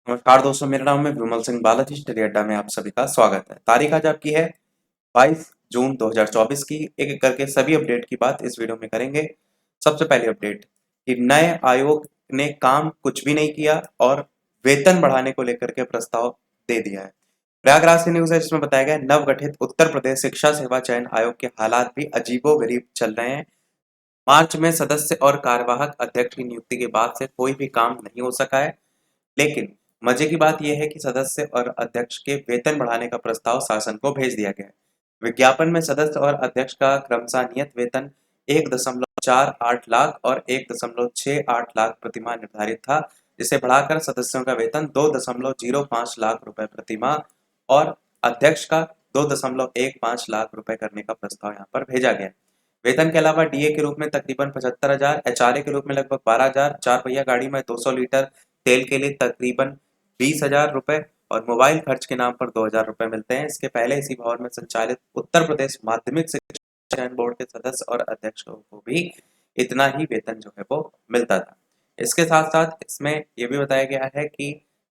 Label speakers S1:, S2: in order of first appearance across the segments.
S1: नमस्कार दोस्तों, मेरा नाम है विमल सिंह बालाजी। स्टडी अड्डा में आप सभी का स्वागत है। तारीख आज आपकी है 22 जून 2024 की। एक एक करके सभी अपडेट की बात इस वीडियो में करेंगे। सबसे पहली अपडेट कि नए आयोग ने काम कुछ भी नहीं किया और वेतन बढ़ाने को लेकर के प्रस्ताव दे दिया है। प्रयागराज से न्यूज है जिसमें बताया गया नवगठित उत्तर प्रदेश शिक्षा सेवा चयन आयोग के हालात भी अजीबोगरीब चल रहे हैं। मार्च में सदस्य और कार्यवाहक अध्यक्ष की नियुक्ति के बाद से कोई भी काम नहीं हो सका है। लेकिन मजे की बात यह है कि सदस्य और अध्यक्ष के वेतन बढ़ाने का प्रस्ताव शासन को भेज दिया गया है। विज्ञापन में सदस्य और अध्यक्ष का क्रमशः नियत वेतन 1.48 लाख और 1.68 लाख प्रतिमाह निर्धारित था, जिसे बढ़ाकर सदस्यों का वेतन 2.05 लाख रुपए प्रतिमाह और अध्यक्ष का 2.15 लाख रुपए करने का प्रस्ताव यहाँ पर भेजा गया है। वेतन के अलावा डीए के रूप में तकरीबन 75,000, एचआरए के रूप में लगभग 12,000, चार पहिया गाड़ी में 200 लीटर तेल के लिए तकरीबन 20,000 रुपए और मोबाइल खर्च के नाम पर 2,000 रुपए मिलते हैं। इसके पहले इसी भवन में संचालित उत्तर प्रदेश माध्यमिक शिक्षा चयन बोर्ड के सदस्य और अध्यक्षों को भी इतना ही वेतन जो है वो मिलता था। इसके साथ साथ इसमें यह भी बताया गया है कि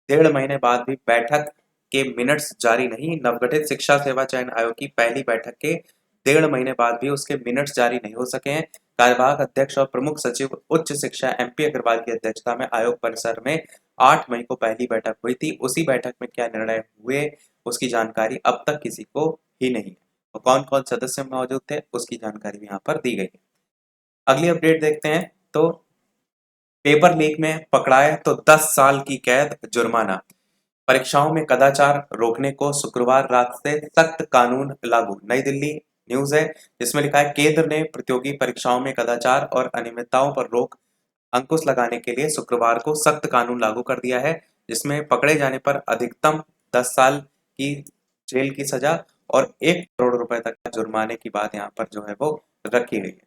S1: 1.5 महीने बाद भी बैठक के मिनट्स जारी नहीं। नवगठित शिक्षा सेवा चयन आयोग की पहली बैठक के 1.5 महीने बाद भी उसके मिनट्स जारी नहीं हो सके हैं। कार्यवाहक अध्यक्ष और प्रमुख सचिव उच्च शिक्षा एमपी अग्रवाल की अध्यक्षता में आयोग परिसर में 8 मई को पहली बैठक हुई थी। उसी बैठक में क्या निर्णय हुए उसकी जानकारी अब तक किसी को ही नहीं है। तो कौन कौन सदस्य मौजूद थे उसकी जानकारी भी यहाँ पर दी गई है। अगली अपडेट देखते हैं तो पेपर लीक में पकड़ाए तो 10 साल की कैद, जुर्माना। परीक्षाओं में कदाचार रोकने को शुक्रवार रात से सख्त कानून लागू। नई दिल्ली न्यूज है जिसमें लिखा है केंद्र ने प्रतियोगी परीक्षाओं में कदाचार और अनियमितताओं पर रोक अंकुश लगाने के लिए शुक्रवार को सख्त कानून लागू कर दिया है, जिसमें पकड़े जाने पर अधिकतम 10 साल की जेल की सजा और 1 करोड़ रुपए तक का जुर्माने की बात यहाँ पर जो है वो रखी गई है।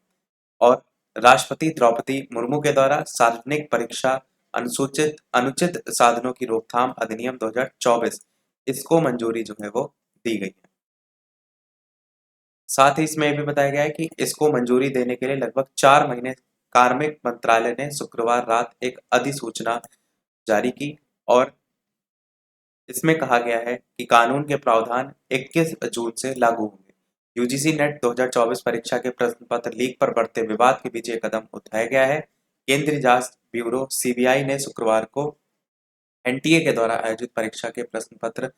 S1: और राष्ट्रपति द्रौपदी मुर्मू के द्वारा सार्वजनिक परीक्षा अनुचित साधनों की रोकथाम अधिनियम 2024 इसको मंजूरी जो है वो दी गई है। साथ ही इसमें भी बताया गया है कि इसको मंजूरी देने के लिए लगभग 4 महीने कार्मिक मंत्रालय ने शुक्रवार रात एक अधिसूचना जारी की और इसमें कहा गया है कि कानून के प्रावधान 21 जून से लागू होंगे। यूजीसी नेट 2024 परीक्षा के प्रश्न पत्र लीक पर बढ़ते विवाद के बीच ये कदम उठाया गया है। केंद्रीय जांच ब्यूरो सीबीआई ने शुक्रवार को एनटीए के द्वारा आयोजित परीक्षा के प्रश्न पत्र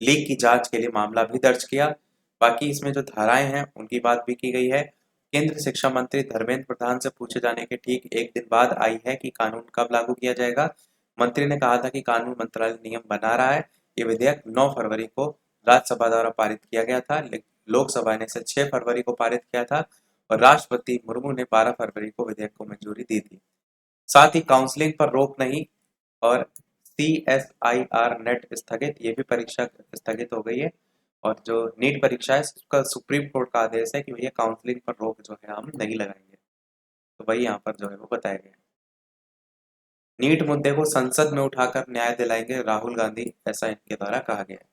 S1: लीक की जांच के लिए मामला भी दर्ज किया। बाकी इसमें जो धाराएं हैं उनकी बात भी की गई है। केंद्रीय शिक्षा मंत्री धर्मेंद्र प्रधान से पूछे जाने के ठीक एक दिन बाद आई है कि कानून कब लागू किया जाएगा। मंत्री ने कहा था कि कानून मंत्रालय नियम बना रहा है। ये विधेयक 9 फरवरी को राज्यसभा द्वारा पारित किया गया था, लेकिन लोकसभा ने इसे 6 फरवरी को पारित किया था और राष्ट्रपति मुर्मू ने 12 फरवरी को विधेयक को मंजूरी दी थी। साथ ही काउंसलिंग पर रोक नहीं और सीएसआईआर नेट स्थगित, ये भी परीक्षा स्थगित हो गई है। और जो नीट परीक्षा है उसका सुप्रीम कोर्ट का आदेश है कि भैया काउंसलिंग पर रोक जो है हम नहीं लगाएंगे। तो वही यहाँ पर जो है वो बताया गया। नीट मुद्दे को संसद में उठाकर न्याय दिलाएंगे राहुल गांधी, ऐसा इनके द्वारा कहा गया है।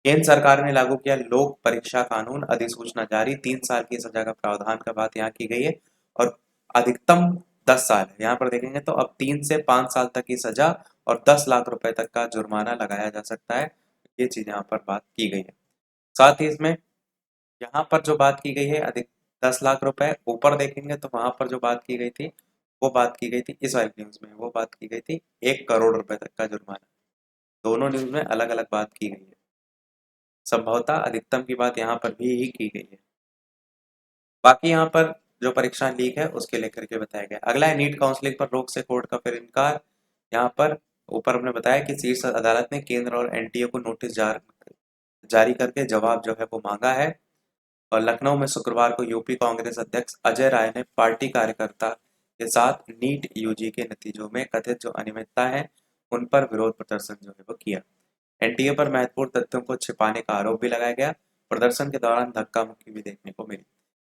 S1: केंद्र सरकार ने लागू किया लोक परीक्षा कानून, अधिसूचना जारी। 3 साल की सजा का प्रावधान का बात यहाँ की गई है और अधिकतम 10 साल है। यहाँ पर देखेंगे तो अब 3 से 5 साल तक की सजा और 10 लाख रुपए तक का जुर्माना लगाया जा सकता है। ये चीज यहाँ पर बात की गई है। साथ ही इसमें यहाँ पर जो बात की गई है अधिक 10 लाख रुपए, ऊपर देखेंगे तो वहां पर जो बात की गई थी वो बात की गई थी इस वाली न्यूज में, वो बात की गई थी 1 करोड़ रुपए तक का जुर्माना। दोनों न्यूज में अलग अलग बात की गई है। संभवतः अधिकतम की बात यहाँ पर भी ही की गई है। बाकी यहाँ पर जो परीक्षा लीक है उसके लेकर के बताया गया। अगला है नीट काउंसलिंग पर रोक से कोर्ट का फिर इनकार। यहाँ पर ऊपर हमने बताया कि शीर्ष अदालत ने केंद्र और एनटीए को नोटिस जारी करके जवाब जो है वो मांगा है। और लखनऊ में शुक्रवार को यूपी कांग्रेस अध्यक्ष अजय राय ने पार्टी कार्यकर्ता के साथ नीट यूजी के नतीजों में कथित जो अनियमितता है उन पर विरोध प्रदर्शन जो है वो किया। एनटीए पर महत्वपूर्ण तथ्यों को छिपाने का आरोप भी लगाया गया। प्रदर्शन के दौरान धक्का मुक्की भी देखने को मिली।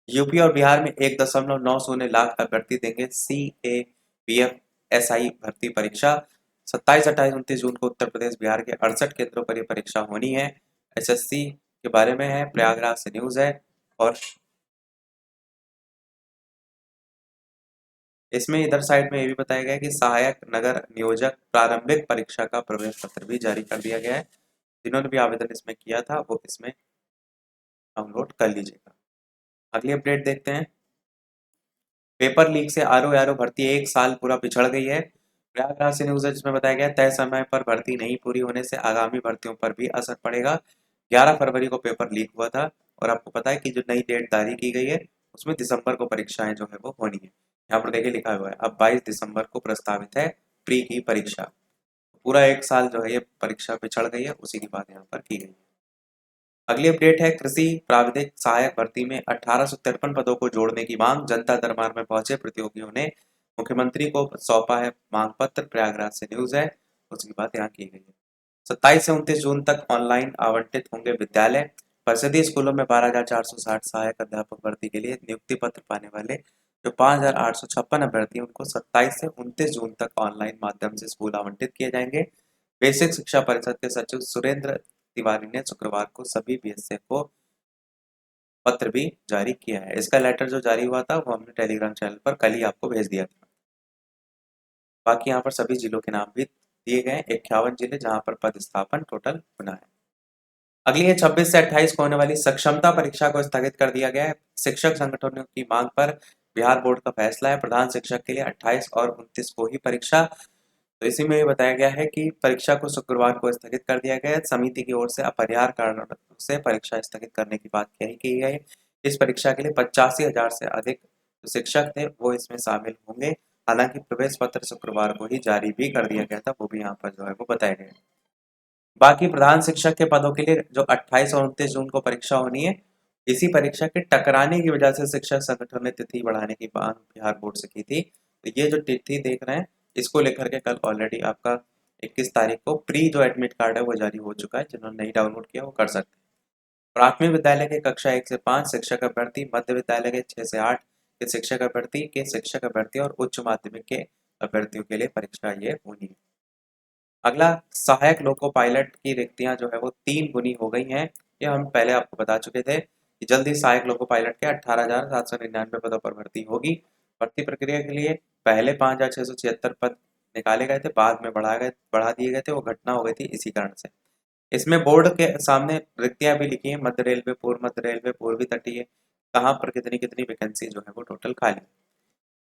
S1: यूपी और बिहार में 1.90 लाख अभ्यर्थी देंगे सीएपीएफ एसआई भर्ती परीक्षा। 27, 28, 29 जून को उत्तर प्रदेश बिहार के 68 केंद्रों पर यह परीक्षा होनी है। एसएससी के बारे में है, प्रयागराज से न्यूज है। और इसमें इधर साइड में ये भी बताया गया है कि सहायक नगर नियोजक प्रारंभिक परीक्षा का प्रवेश पत्र भी जारी कर दिया गया है। जिन्होंने भी आवेदन इसमें किया था वो इसमें डाउनलोड कर लीजिएगा। अगली अपडेट देखते हैं। पेपर लीक से आरओ भर्ती 1 साल पूरा पिछड़ गई है। प्रयागराज से न्यूज है जिसमें बताया गया है तय समय पर भर्ती नहीं पूरी होने से आगामी भर्तियों पर भी असर पड़ेगा। 11 फरवरी को पेपर लीक हुआ था और आपको पता है कि जो नई डेट जारी की गई है उसमें दिसंबर को परीक्षाएं जो है वो होनी है। यहाँ पर देखिए लिखा हुआ है अब 22 दिसंबर को प्रस्तावित है प्री की परीक्षा। पूरा 1 साल जो है ये परीक्षा पिछड़ गई है, उसी की बात यहाँ पर की गई है। अगली अपडेट है कृषि प्राविधिक सहायक भर्ती में 1853 पदों को जोड़ने की मांग। जनता दरबार में पहुंचे प्रतियोगियों ने मुख्यमंत्री को सौंपा है मांग पत्र। प्रयागराज से न्यूज है, उसकी बात यहाँ की गई है। 27 से 29 जून तक ऑनलाइन आवंटित होंगे विद्यालय। परिषदीय स्कूलों में 12,460 सहायक अध्यापक भर्ती के लिए नियुक्ति पत्र पाने वाले जो 5,856 अभ्यर्थी हैं, उनको 27 से 29 जून तक ऑनलाइन माध्यम से स्कूल आवंटित किए जाएंगे। बेसिक शिक्षा परिषद के सचिव सुरेंद्र तिवारी ने शुक्रवार को सभी बीएसएफ को पत्र भी जारी किया है। इसका लेटर जो जारी हुआ था वो हमने टेलीग्राम चैनल पर कल ही आपको भेज दिया था। बाकी यहाँ पर सभी जिलों के नाम भी दिए गए, 51 जिले जहाँ पर पद स्थापन टोटल होना है। अगली है 26 से 28 को होने वाली सक्षमता परीक्षा को स्थगित कर दिया गया है। शिक्षक संगठनों की मांग पर बिहार बोर्ड का फैसला है। प्रधान शिक्षक के लिए 28 और 29 को ही परीक्षा। तो इसी में ये बताया गया है कि परीक्षा को शुक्रवार को स्थगित कर दिया गया है। समिति की ओर से अपरिहार्य कारणों से परीक्षा स्थगित करने की बात कही गई है। इस परीक्षा के लिए 85,000 से अधिक जो शिक्षक थे वो इसमें शामिल होंगे। हालांकि प्रवेश पत्र शुक्रवार को ही जारी भी कर दिया गया था, वो भी यहाँ पर जो है वो बताया गया है। बाकी प्रधान शिक्षक के पदों के लिए जो 28 और 29 जून को परीक्षा होनी है, इसी परीक्षा के टकराने की वजह से शिक्षक संगठन ने तिथि बढ़ाने की मांग बिहार बोर्ड से की थी। तो ये जो तिथि देख रहे हैं इसको लेकर के कल ऑलरेडी आपका 21 तारीख को प्री जो एडमिट कार्ड है वो जारी हो चुका है। जिन्होंने नहीं डाउनलोड किया वो कर सकते हैं। प्राथमिक विद्यालय के कक्षा 1 से 5 शिक्षक अभ्यर्थी, मध्य विद्यालय के 6 से 8 के शिक्षक अभ्यर्थी और उच्च माध्यमिक के अभ्यर्थियों के लिए परीक्षा ये होनी है। अगला सहायक लोको पायलट की रिक्तियां जो है वो 3 गुनी हो गई हैं। ये हम पहले आपको बता चुके थे कि जल्दी सहायक लोको पायलट के 18,799 पदों पर भर्ती होगी। भर्ती प्रक्रिया के लिए पहले 5,676 पद निकाले गए थे, बाद में बढ़ा दिए गए थे, वो घटना हो गई थी इसी कारण से। इसमें बोर्ड के सामने रिक्तियां भी लिखी हैं, मध्य रेलवे, पूर्वी तटीय, कहाँ पर कितनी कितनी वैकेंसी जो है वो टोटल खाली।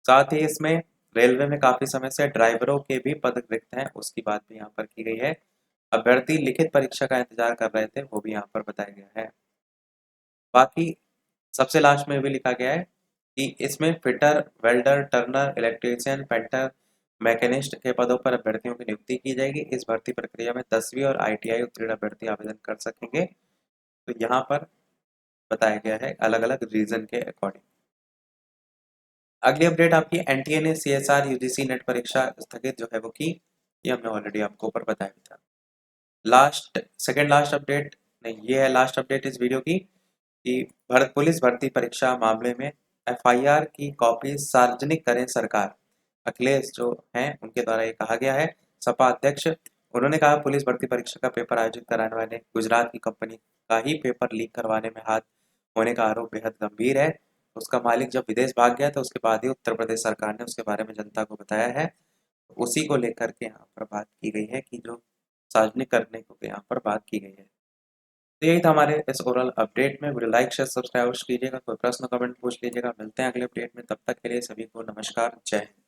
S1: साथ ही इसमें रेलवे में काफी समय से ड्राइवरों के भी पद रिक्त हैं, उसकी बात भी यहाँ पर की गई है। अभ्यर्थी लिखित परीक्षा का इंतजार कर रहे थे, वो भी यहाँ पर बताया गया है। बाकी सबसे लास्ट में भी लिखा गया है कि इसमें fitter, welder, Turner, electrician, painter, machinist के पदों पर अभ्यर्थियों की नियुक्ति की जाएगी। इस भर्ती प्रक्रिया में 10वीं और आईटीआई उत्तीर्ण अभ्यर्थी आवेदन कर सकेंगे। तो यहाँ पर बताया गया है अलग अलग रीजन के अकॉर्डिंग। अगली अपडेट आपकी एनटीए ने सीएसआर यूजीसी नेट परीक्षा स्थगित जो है वो की। ये हमने ऑलरेडी आपको ऊपर बताया था। सेकंड लास्ट अपडेट नहीं, ये है लास्ट अपडेट इस वीडियो की कि पुलिस भर्ती परीक्षा मामले में एफआईआर की कॉपी सार्वजनिक करें सरकार। अखिलेश जो हैं उनके द्वारा ये कहा गया है। सपा अध्यक्ष उन्होंने कहा पुलिस भर्ती परीक्षा का पेपर आयोजित कराने वाले गुजरात की कंपनी का ही पेपर लीक करवाने में हाथ होने का आरोप बेहद गंभीर है। उसका मालिक जब विदेश भाग गया तो उसके बाद ही उत्तर प्रदेश सरकार ने उसके बारे में जनता को बताया है। उसी को लेकर के यहाँ पर बात की गई है कि जो सार्वजनिक करने को यहाँ पर बात की गई है। तो यही था हमारे इस ओरल अपडेट में। वीडियो लाइक शेयर सब्सक्राइब कीजिएगा। कोई प्रश्न कमेंट पूछ लीजिएगा। मिलते हैं अगले अपडेट में, तब तक के लिए सभी को नमस्कार, जय हिंद।